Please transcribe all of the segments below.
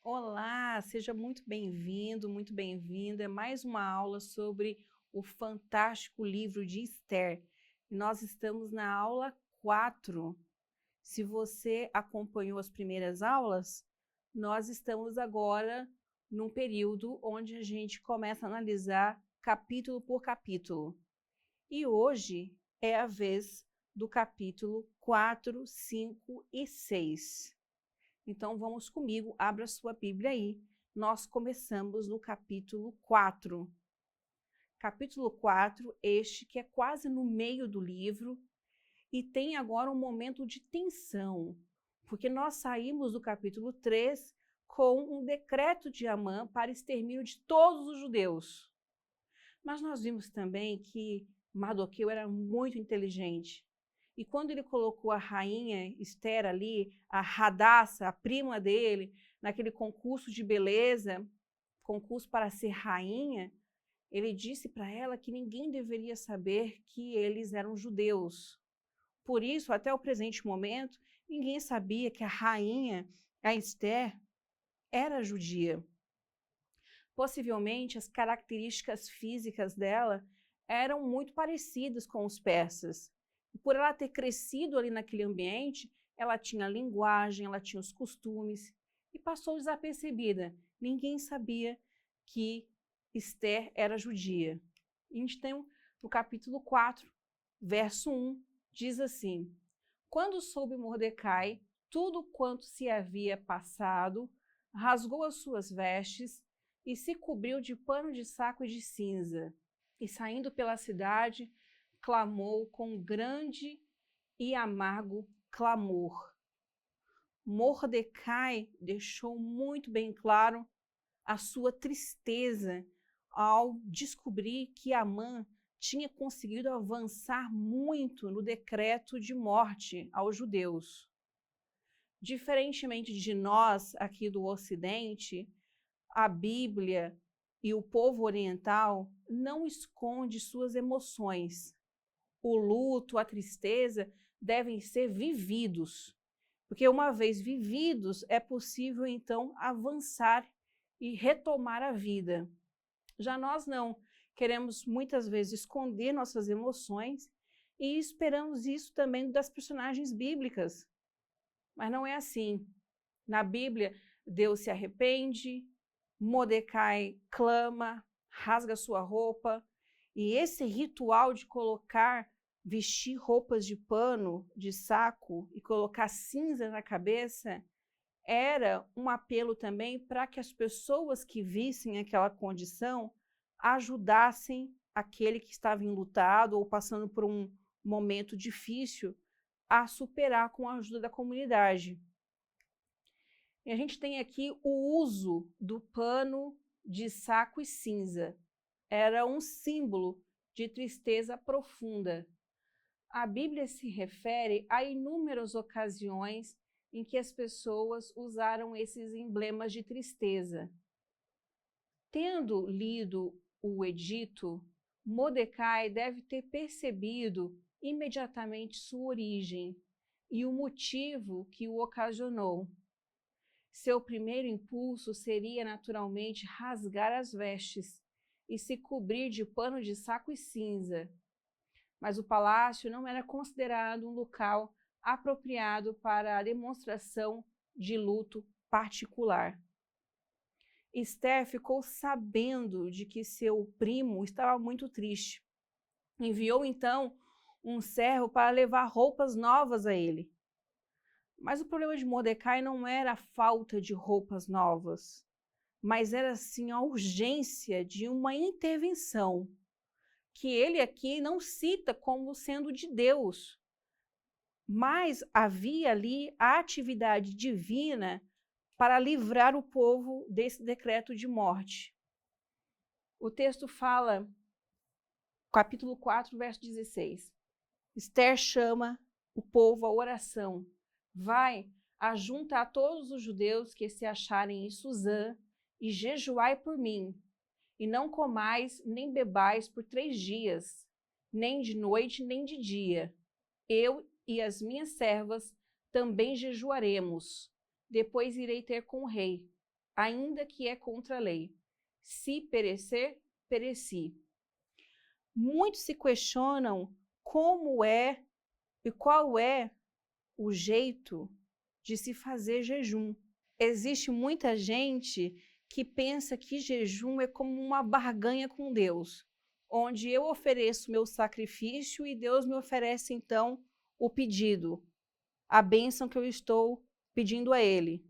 Olá, seja muito bem-vindo, muito bem-vinda. Mais uma aula sobre o fantástico livro de Esther. Nós estamos na aula 4. Se você acompanhou as primeiras aulas, nós estamos agora num período onde a gente começa a analisar capítulo por capítulo. E hoje é a vez do capítulo 4, 5 e 6. Então vamos comigo, abra sua Bíblia aí. Nós começamos no capítulo 4. Capítulo 4, este que é quase no meio do livro, e tem agora um momento de tensão, porque nós saímos do capítulo 3 com um decreto de Amã para extermínio de todos os judeus. Mas nós vimos também que Mardoqueu era muito inteligente. E quando ele colocou a rainha Esther ali, a Radassa, a prima dele, naquele concurso de beleza, concurso para ser rainha, ele disse para ela que ninguém deveria saber que eles eram judeus. Por isso, até o presente momento, ninguém sabia que a rainha, a Esther, era judia. Possivelmente, as características físicas dela eram muito parecidas com os persas. E por ela ter crescido ali naquele ambiente, ela tinha a linguagem, ela tinha os costumes e passou desapercebida. Ninguém sabia que Esther era judia. E a gente tem no capítulo 4, verso 1, diz assim: Quando soube Mordecai tudo quanto se havia passado, rasgou as suas vestes e se cobriu de pano de saco e de cinza, e saindo pela cidade, clamou com grande e amargo clamor. Mordecai deixou muito bem claro a sua tristeza ao descobrir que Amã tinha conseguido avançar muito no decreto de morte aos judeus. Diferentemente de nós aqui do Ocidente, a Bíblia e o povo oriental não esconde suas emoções. O luto, a tristeza devem ser vividos, porque uma vez vividos é possível então avançar e retomar a vida. Já nós não, queremos muitas vezes esconder nossas emoções e esperamos isso também das personagens bíblicas. Mas não é assim. Na Bíblia, Deus se arrepende, Mordecai clama, rasga sua roupa, e esse ritual de vestir roupas de pano, de saco e colocar cinza na cabeça, era um apelo também para que as pessoas que vissem aquela condição ajudassem aquele que estava enlutado ou passando por um momento difícil a superar com a ajuda da comunidade. E a gente tem aqui o uso do pano de saco e cinza. Era um símbolo de tristeza profunda. A Bíblia se refere a inúmeras ocasiões em que as pessoas usaram esses emblemas de tristeza. Tendo lido o edito, Mordecai deve ter percebido imediatamente sua origem e o motivo que o ocasionou. Seu primeiro impulso seria naturalmente rasgar as vestes e se cobrir de pano de saco e cinza. Mas o palácio não era considerado um local apropriado para a demonstração de luto particular. Esther ficou sabendo de que seu primo estava muito triste. Enviou então um servo para levar roupas novas a ele. Mas o problema de Mordecai não era a falta de roupas novas, mas era sim a urgência de uma intervenção, que ele aqui não cita como sendo de Deus, mas havia ali a atividade divina para livrar o povo desse decreto de morte. O texto fala, capítulo 4, verso 16, Esther chama o povo à oração. Vai, ajunta a todos os judeus que se acharem em Suzã e jejuai por mim, e não comais nem bebais por 3 dias, nem de noite nem de dia. Eu e as minhas servas também jejuaremos. Depois irei ter com o rei. ainda que é contra a lei. Se perecer, pereci. Muitos se questionam como é e qual é o jeito de se fazer jejum. Existe muita gente que pensa que jejum é como uma barganha com Deus, onde eu ofereço meu sacrifício e Deus me oferece então o pedido, a bênção que eu estou pedindo a Ele.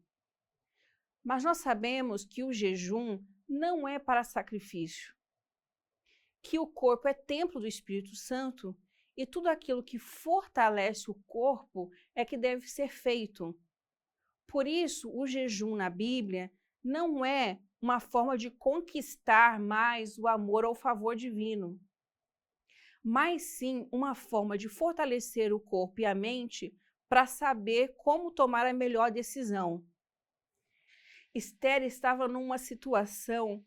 Mas nós sabemos que o jejum não é para sacrifício, que o corpo é templo do Espírito Santo e tudo aquilo que fortalece o corpo é que deve ser feito. Por isso, o jejum na Bíblia não é uma forma de conquistar mais o amor ou o favor divino, mas sim uma forma de fortalecer o corpo e a mente para saber como tomar a melhor decisão. Esther estava numa situação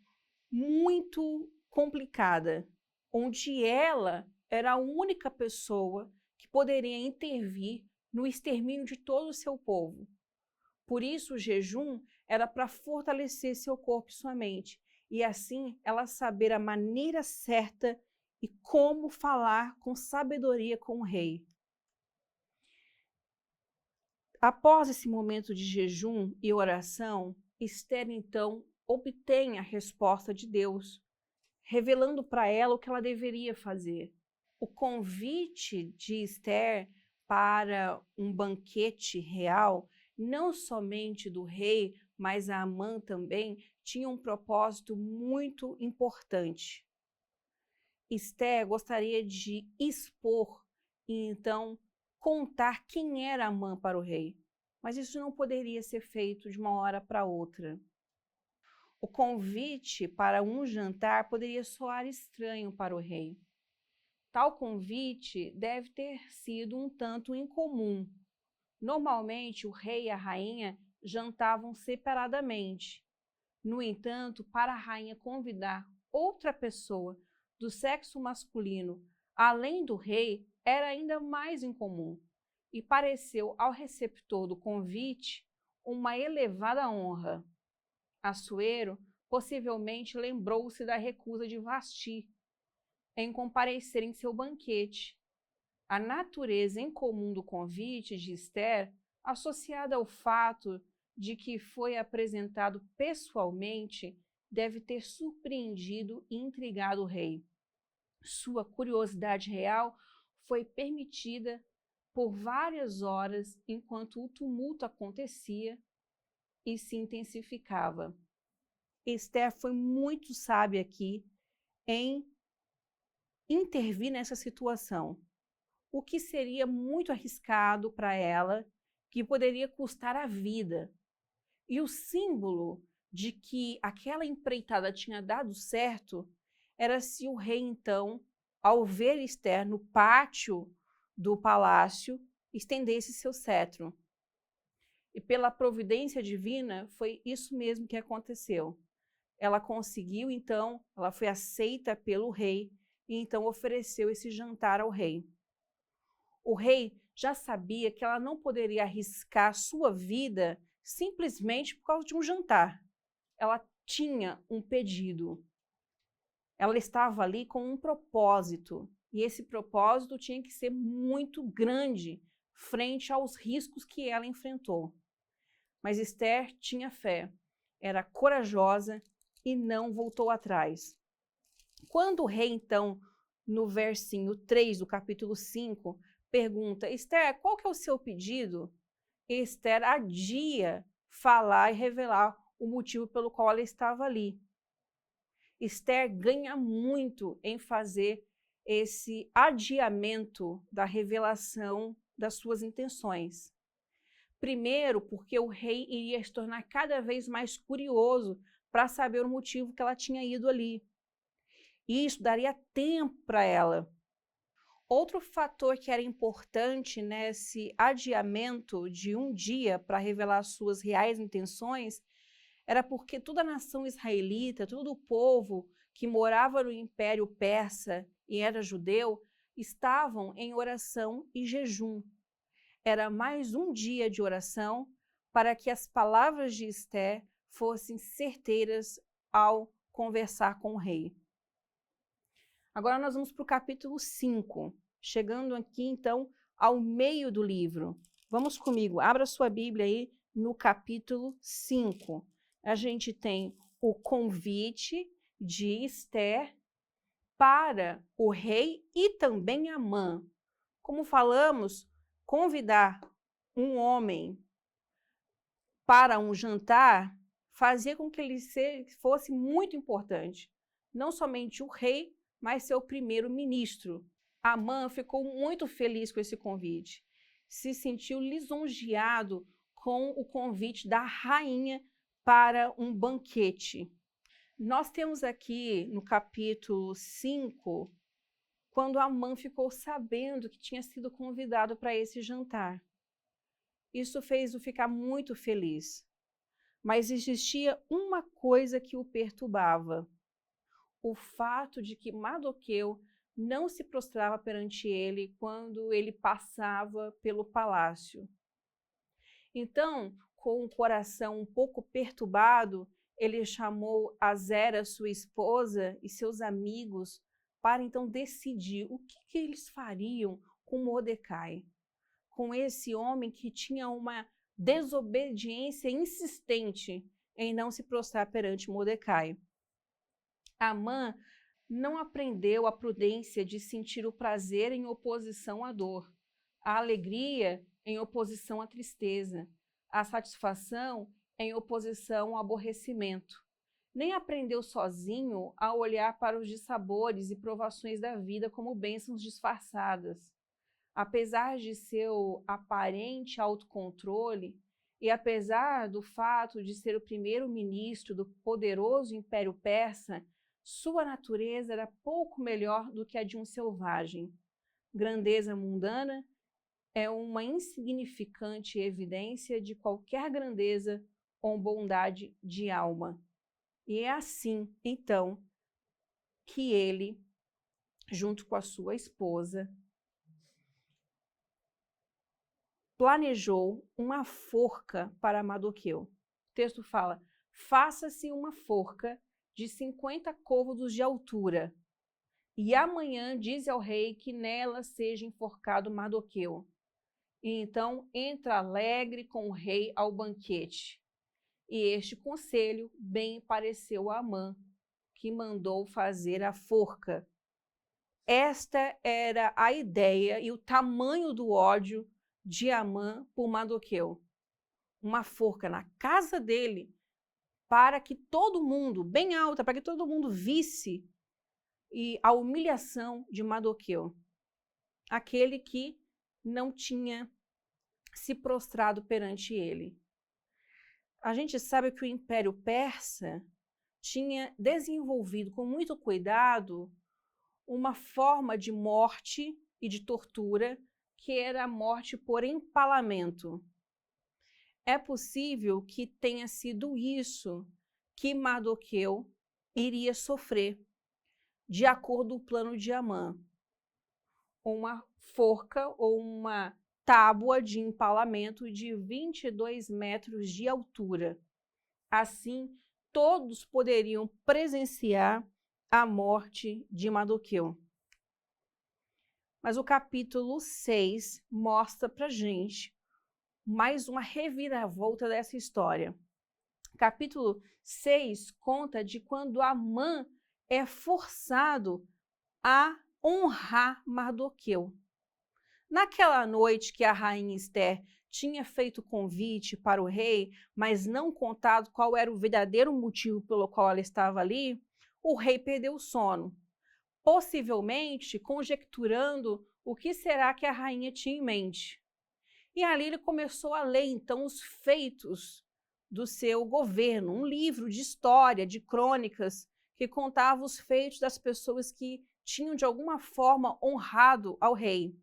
muito complicada, onde ela era a única pessoa que poderia intervir no extermínio de todo o seu povo. Por isso, o jejum era para fortalecer seu corpo e sua mente, e assim ela saber a maneira certa e como falar com sabedoria com o rei. Após esse momento de jejum e oração, Esther então obtém a resposta de Deus, revelando para ela o que ela deveria fazer. O convite de Esther para um banquete real, não somente do rei, mas a Amã também, tinha um propósito muito importante. Esther gostaria de expor e então contar quem era Amã para o rei, mas isso não poderia ser feito de uma hora para outra. O convite para um jantar poderia soar estranho para o rei. Tal convite deve ter sido um tanto incomum. Normalmente, o rei e a rainha jantavam separadamente. No entanto, para a rainha convidar outra pessoa do sexo masculino, além do rei, era ainda mais incomum, e pareceu ao receptor do convite uma elevada honra. Assuero possivelmente lembrou-se da recusa de Vasti em comparecer em seu banquete. A natureza incomum do convite de Esther, associada ao fato de que foi apresentado pessoalmente, deve ter surpreendido e intrigado o rei. Sua curiosidade real foi permitida por várias horas enquanto o tumulto acontecia e se intensificava. Esther foi muito sábia aqui em intervir nessa situação, o que seria muito arriscado para ela, que poderia custar a vida. E o símbolo de que aquela empreitada tinha dado certo era se o rei, então, ao ver Esther no pátio do palácio, estendesse seu cetro. E pela providência divina, foi isso mesmo que aconteceu. Ela conseguiu, então, ela foi aceita pelo rei e então ofereceu esse jantar ao rei. O rei já sabia que ela não poderia arriscar sua vida simplesmente por causa de um jantar. Ela tinha um pedido. Ela estava ali com um propósito, e esse propósito tinha que ser muito grande frente aos riscos que ela enfrentou. Mas Esther tinha fé, era corajosa e não voltou atrás. Quando o rei, então, no versinho 3 do capítulo 5, pergunta: Esther, qual que é o seu pedido? Esther adia falar e revelar o motivo pelo qual ela estava ali. Esther ganha muito em fazer esse adiamento da revelação das suas intenções. Primeiro, porque o rei iria se tornar cada vez mais curioso para saber o motivo que ela tinha ido ali. E isso daria tempo para ela. Outro fator que era importante nesse adiamento de um dia para revelar suas reais intenções era porque toda a nação israelita, todo o povo que morava no Império Persa e era judeu, estavam em oração e jejum. Era mais um dia de oração para que as palavras de Esther fossem certeiras ao conversar com o rei. Agora nós vamos para o capítulo 5, chegando aqui então ao meio do livro. Vamos comigo, abra sua Bíblia aí no capítulo 5. A gente tem o convite de Ester para o rei e também Amã. Como falamos, convidar um homem para um jantar fazia com que ele fosse muito importante. Não somente o rei, mas seu primeiro-ministro. Amã ficou muito feliz com esse convite. Se sentiu lisonjeado com o convite da rainha para um banquete. Nós temos aqui no capítulo 5, quando Amã ficou sabendo que tinha sido convidado para esse jantar. Isso fez-o ficar muito feliz. Mas existia uma coisa que o perturbava: o fato de que Mardoqueu não se prostrava perante ele quando ele passava pelo palácio. Então, com o coração um pouco perturbado, ele chamou a Zera, sua esposa, e seus amigos para então decidir o que eles fariam com Mordecai, com esse homem que tinha uma desobediência insistente em não se prostrar perante Mordecai. Amã não aprendeu a prudência de sentir o prazer em oposição à dor, a alegria em oposição à tristeza, a satisfação em oposição ao aborrecimento. Nem aprendeu sozinho a olhar para os dissabores e provações da vida como bênçãos disfarçadas. Apesar de seu aparente autocontrole e apesar do fato de ser o primeiro-ministro do poderoso Império Persa, sua natureza era pouco melhor do que a de um selvagem. Grandeza mundana é uma insignificante evidência de qualquer grandeza ou bondade de alma. E é assim, então, que ele, junto com a sua esposa, planejou uma forca para Mardoqueu. O texto fala: faça-se uma forca de 50 côvados de altura, e amanhã dize ao rei que nela seja enforcado Mardoqueu. E então entra alegre com o rei ao banquete. E este conselho bem pareceu a Amã, que mandou fazer a forca. Esta era a ideia e o tamanho do ódio de Amã por Mardoqueu. Uma forca na casa dele, para que todo mundo, bem alta, para que todo mundo visse a humilhação de Mardoqueu, aquele que não tinha se prostrado perante ele. A gente sabe que o Império Persa tinha desenvolvido com muito cuidado uma forma de morte e de tortura que era a morte por empalamento. É possível que tenha sido isso que Mardoqueu iria sofrer, de acordo com o plano de Amã. Uma forca ou uma tábua de empalamento de 22 metros de altura. Assim, todos poderiam presenciar a morte de Mardoqueu. Mas o capítulo 6 mostra pra gente mais uma reviravolta dessa história. Capítulo 6 conta de quando Amã é forçado a honrar Mardoqueu. Naquela noite que a rainha Ester tinha feito convite para o rei, mas não contado qual era o verdadeiro motivo pelo qual ela estava ali, o rei perdeu o sono, possivelmente conjecturando o que será que a rainha tinha em mente. E ali ele começou a ler, então, os feitos do seu governo, um livro de história, de crônicas, que contava os feitos das pessoas que tinham, de alguma forma, honrado ao rei.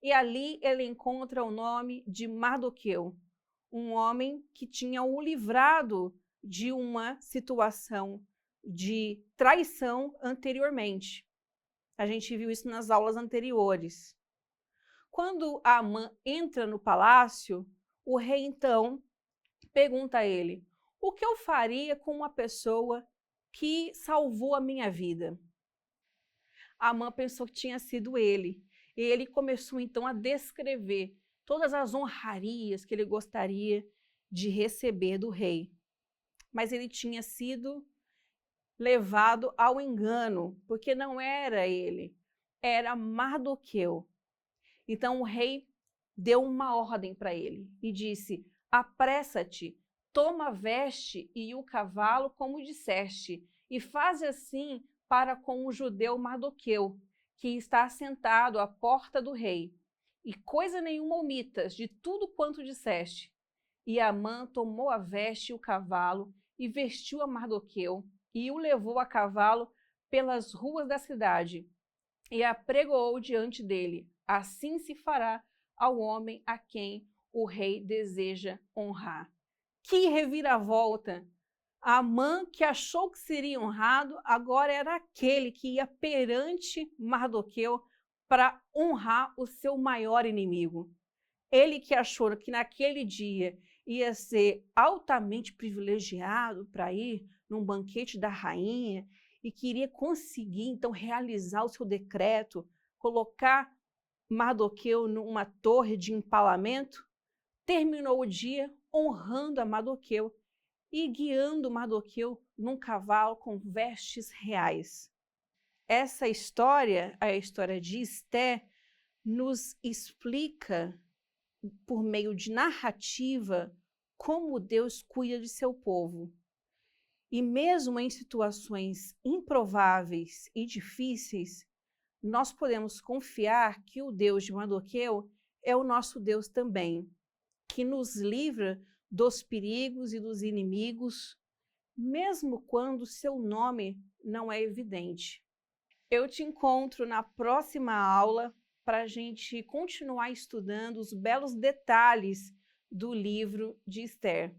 E ali ele encontra o nome de Mardoqueu, um homem que tinha o livrado de uma situação de traição anteriormente. A gente viu isso nas aulas anteriores. Quando Amã entra no palácio, o rei então pergunta a ele: o que eu faria com uma pessoa que salvou a minha vida? Amã pensou que tinha sido ele. E ele começou então a descrever todas as honrarias que ele gostaria de receber do rei. Mas ele tinha sido levado ao engano, porque não era ele, era Mardoqueu. Então o rei deu uma ordem para ele e disse: apressa-te, toma a veste e o cavalo como disseste, e faz assim para com o judeu Mardoqueu, que está sentado à porta do rei, e coisa nenhuma omitas de tudo quanto disseste. E Amã tomou a veste e o cavalo, e vestiu a Mardoqueu, e o levou a cavalo pelas ruas da cidade, e apregoou diante dele: assim se fará ao homem a quem o rei deseja honrar. Que reviravolta! Amã, que achou que seria honrado, agora era aquele que ia perante Mardoqueu para honrar o seu maior inimigo. Ele que achou que naquele dia ia ser altamente privilegiado para ir num banquete da rainha e queria conseguir, então, realizar o seu decreto, colocar Mardoqueu numa torre de empalamento, terminou o dia honrando a Mardoqueu e guiando Mardoqueu num cavalo com vestes reais. Essa história, a história de Esté, nos explica, por meio de narrativa, como Deus cuida de seu povo. E mesmo em situações improváveis e difíceis, nós podemos confiar que o Deus de Mardoqueu é o nosso Deus também, que nos livra dos perigos e dos inimigos, mesmo quando seu nome não é evidente. Eu te encontro na próxima aula para a gente continuar estudando os belos detalhes do livro de Esther.